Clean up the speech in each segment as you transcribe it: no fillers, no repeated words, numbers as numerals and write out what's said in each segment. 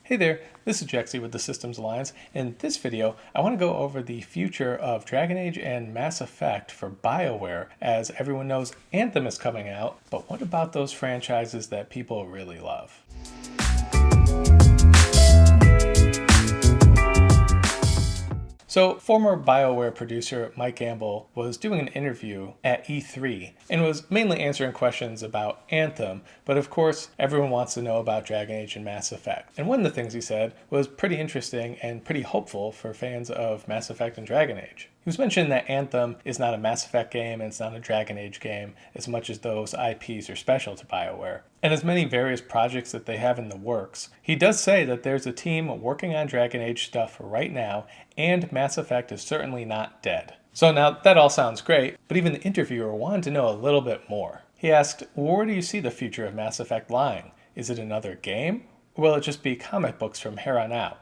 Hey there, this is Jexy with the Systems Alliance. In this video, I want to go over the future of Dragon Age and Mass Effect for BioWare. As everyone knows, Anthem is coming out, but what about those franchises that people really love? So, former BioWare producer Mike Gamble was doing an interview at E3 and was mainly answering questions about Anthem, but of course everyone wants to know about Dragon Age and Mass Effect. And one of the things he said was pretty interesting and pretty hopeful for fans of Mass Effect and Dragon Age. He was mentioning that Anthem is not a Mass Effect game and it's not a Dragon Age game as much as those IPs are special to BioWare. And as many various projects that they have in the works, he does say that there's a team working on Dragon Age stuff right now, and Mass Effect is certainly not dead. So now that all sounds great, but even the interviewer wanted to know a little bit more. He asked, where do you see the future of Mass Effect lying? Is it another game? Or will it just be comic books from here on out?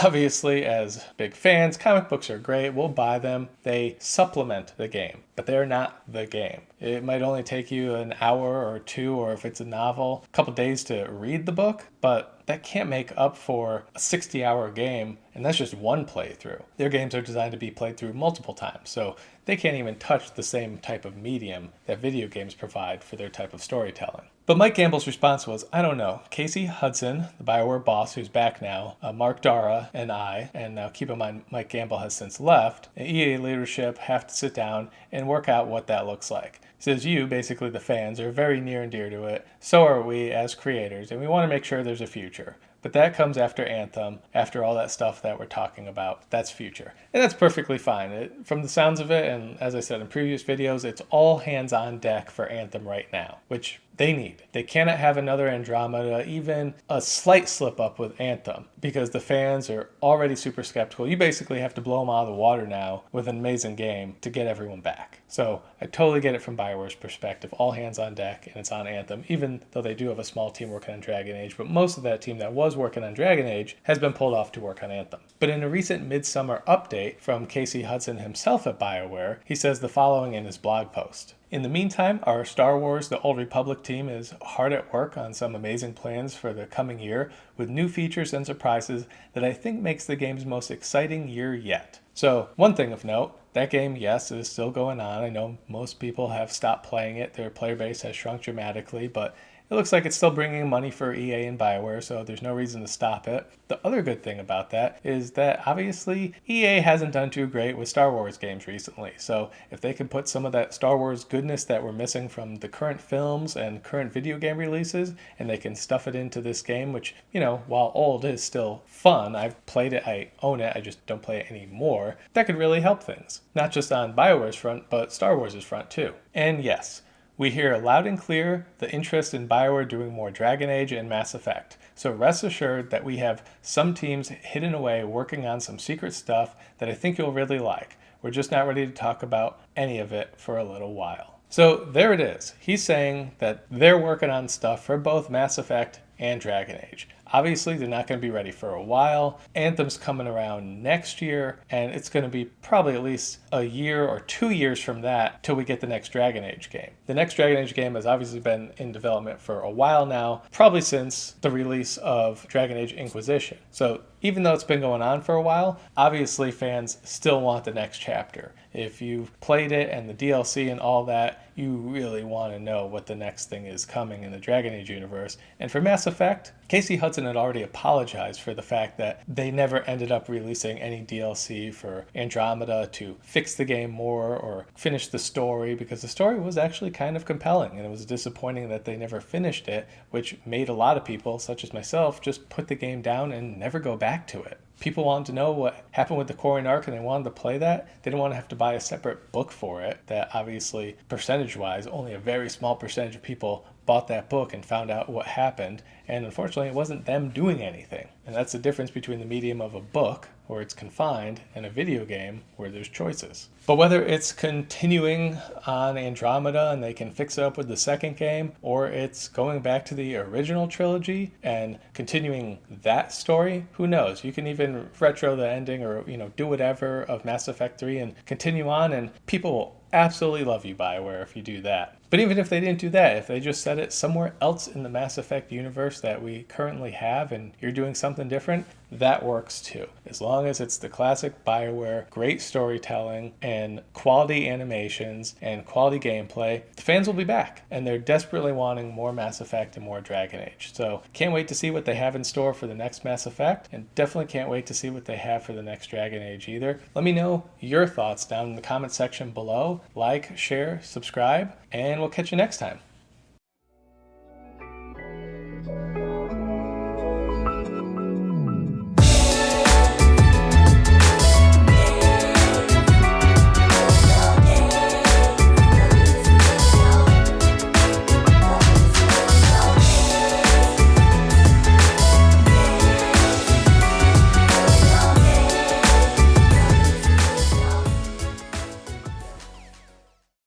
Obviously, as big fans, comic books are great. We'll buy them. They supplement the game, but they're not the game. It might only take you an hour or two, or if it's a novel, a couple days to read the book, but that can't make up for a 60-hour game, and that's just one playthrough. Their games are designed to be played through multiple times, so they can't even touch the same type of medium that video games provide for their type of storytelling. But Mike Gamble's response was, I don't know. Casey Hudson, the BioWare boss who's back now, Mark Dara and I, and now keep in mind Mike Gamble has since left, and EA leadership have to sit down and work out what that looks like. He says you, basically the fans, are very near and dear to it. So are we as creators, and we want to make sure there's a future. But that comes after Anthem, after all that stuff that we're talking about. That's future. And that's perfectly fine. From the sounds of it, and as I said in previous videos, it's all hands on deck for Anthem right now, which they need. They cannot have another Andromeda, even a slight slip up with Anthem, because the fans are already super skeptical. You basically have to blow them out of the water now with an amazing game to get everyone back. So I totally get it from BioWare's perspective. All hands on deck, and it's on Anthem, even though they do have a small team working on Dragon Age, but most of that team that was working on Dragon Age has been pulled off to work on Anthem. But in a recent midsummer update from Casey Hudson himself at BioWare, he says the following in his blog post. In the meantime, our Star Wars The Old Republic team is hard at work on some amazing plans for the coming year with new features and surprises that I think makes the game's most exciting year yet. So, one thing of note, that game, yes, is still going on. I know most people have stopped playing it. Their player base has shrunk dramatically, but it looks like it's still bringing money for EA and BioWare, so there's no reason to stop it. The other good thing about that is that obviously EA hasn't done too great with Star Wars games recently. So if they could put some of that Star Wars goodness that we're missing from the current films and current video game releases, and they can stuff it into this game, which, you know, while old, is still fun. I've played it, I own it, I just don't play it anymore. That could really help things. Not just on BioWare's front, but Star Wars' front too. And yes, we hear loud and clear the interest in BioWare doing more Dragon Age and Mass Effect. So rest assured that we have some teams hidden away working on some secret stuff that I think you'll really like. We're just not ready to talk about any of it for a little while. So there it is. He's saying that they're working on stuff for both Mass Effect and Dragon Age. Obviously, they're not going to be ready for a while. Anthem's coming around next year, and it's going to be probably at least a year or 2 years from that till we get the next Dragon Age game. The next Dragon Age game has obviously been in development for a while now, probably since the release of Dragon Age Inquisition. So even though it's been going on for a while, obviously fans still want the next chapter. If you've played it and the DLC and all that, you really want to know what the next thing is coming in the Dragon Age universe. And for Mass Effect, Casey Hudson had already apologized for the fact that they never ended up releasing any DLC for Andromeda to fix the game more or finish the story, because the story was actually kind of compelling, and it was disappointing that they never finished it, which made a lot of people, such as myself, just put the game down and never go back to it. People wanted to know what happened with the Corian arc, and they wanted to play that. They didn't want to have to buy a separate book for it. That obviously, percentage-wise, only a very small percentage of people bought that book and found out what happened. And unfortunately, it wasn't them doing anything. And that's the difference between the medium of a book, where it's confined, and a video game, where there's choices. But whether it's continuing on Andromeda and they can fix it up with the second game, or it's going back to the original trilogy and continuing that story, who knows? You can even retro the ending, or do whatever of Mass Effect 3 and continue on, and people will absolutely love you, BioWare, if you do that. But even if they didn't do that, if they just set it somewhere else in the Mass Effect universe that we currently have and you're doing something different, that works too. As long as it's the classic BioWare, great storytelling and quality animations and quality gameplay, the fans will be back. And they're desperately wanting more Mass Effect and more Dragon Age. So can't wait to see what they have in store for the next Mass Effect, and definitely can't wait to see what they have for the next Dragon Age either. Let me know your thoughts down in the comment section below. Like, share, subscribe, and we'll catch you next time.